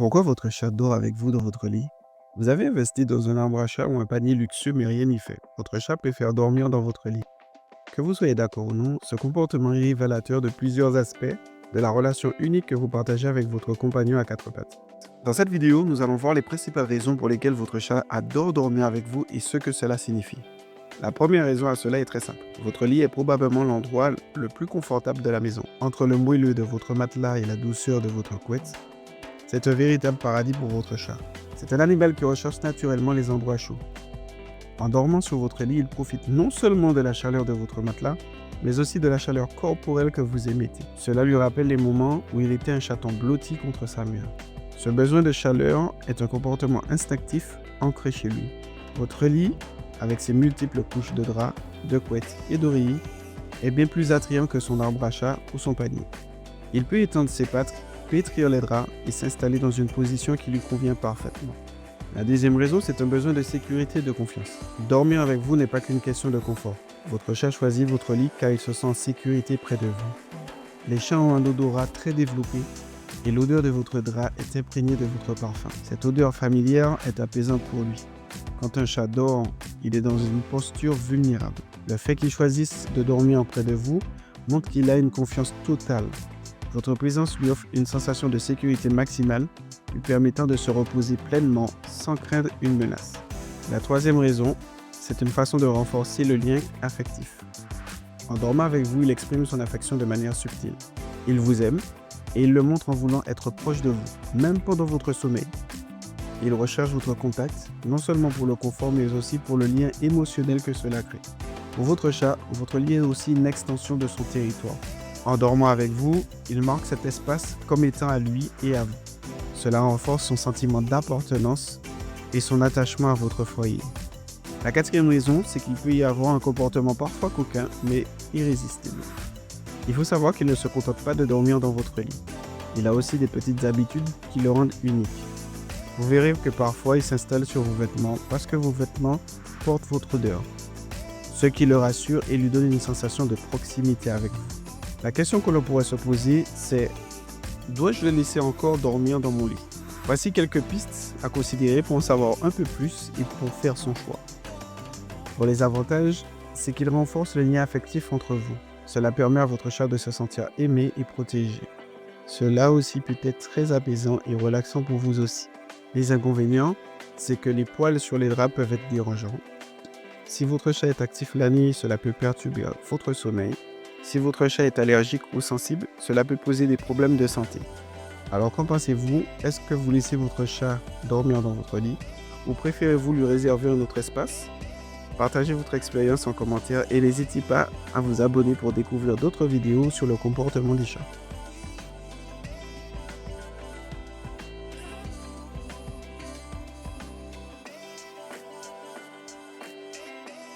Pourquoi votre chat dort avec vous dans votre lit? Vous avez investi dans un arbre à chat ou un panier luxueux mais rien n'y fait. Votre chat préfère dormir dans votre lit. Que vous soyez d'accord ou non, ce comportement est révélateur de plusieurs aspects de la relation unique que vous partagez avec votre compagnon à quatre pattes. Dans cette vidéo, nous allons voir les principales raisons pour lesquelles votre chat adore dormir avec vous et ce que cela signifie. La première raison à cela est très simple. Votre lit est probablement l'endroit le plus confortable de la maison. Entre le moelleux de votre matelas et la douceur de votre couette, c'est un véritable paradis pour votre chat. C'est un animal qui recherche naturellement les endroits chauds. En dormant sur votre lit, il profite non seulement de la chaleur de votre matelas, mais aussi de la chaleur corporelle que vous émettez. Cela lui rappelle les moments où il était un chaton blotti contre sa mère. Ce besoin de chaleur est un comportement instinctif ancré chez lui. Votre lit, avec ses multiples couches de draps, de couettes et d'oreillers, est bien plus attrayant que son arbre à chat ou son panier. Il peut étendre ses pattes, pétrir les draps et s'installer dans une position qui lui convient parfaitement. La deuxième raison, c'est un besoin de sécurité et de confiance. Dormir avec vous n'est pas qu'une question de confort. Votre chat choisit votre lit car il se sent en sécurité près de vous. Les chats ont un odorat très développé et l'odeur de votre drap est imprégnée de votre parfum. Cette odeur familière est apaisante pour lui. Quand un chat dort, il est dans une posture vulnérable. Le fait qu'il choisisse de dormir près de vous montre qu'il a une confiance totale. Votre présence lui offre une sensation de sécurité maximale, lui permettant de se reposer pleinement sans craindre une menace. La troisième raison, c'est une façon de renforcer le lien affectif. En dormant avec vous, il exprime son affection de manière subtile. Il vous aime et il le montre en voulant être proche de vous, même pendant votre sommeil. Il recherche votre contact, non seulement pour le confort, mais aussi pour le lien émotionnel que cela crée. Pour votre chat, votre lit est aussi une extension de son territoire. En dormant avec vous, il marque cet espace comme étant à lui et à vous. Cela renforce son sentiment d'appartenance et son attachement à votre foyer. La quatrième raison, c'est qu'il peut y avoir un comportement parfois coquin, mais irrésistible. Il faut savoir qu'il ne se contente pas de dormir dans votre lit. Il a aussi des petites habitudes qui le rendent unique. Vous verrez que parfois il s'installe sur vos vêtements parce que vos vêtements portent votre odeur, ce qui le rassure et lui donne une sensation de proximité avec vous. La question que l'on pourrait se poser, c'est « Dois-je le laisser encore dormir dans mon lit ?» Voici quelques pistes à considérer pour en savoir un peu plus et pour faire son choix. Pour les avantages, c'est qu'il renforce le lien affectif entre vous. Cela permet à votre chat de se sentir aimé et protégé. Cela aussi peut être très apaisant et relaxant pour vous aussi. Les inconvénients, c'est que les poils sur les draps peuvent être dérangeants. Si votre chat est actif la nuit, cela peut perturber votre sommeil. Si votre chat est allergique ou sensible, cela peut poser des problèmes de santé. Alors qu'en pensez-vous? Est-ce que vous laissez votre chat dormir dans votre lit ou préférez-vous lui réserver un autre espace? Partagez votre expérience en commentaire et n'hésitez pas à vous abonner pour découvrir d'autres vidéos sur le comportement des chats.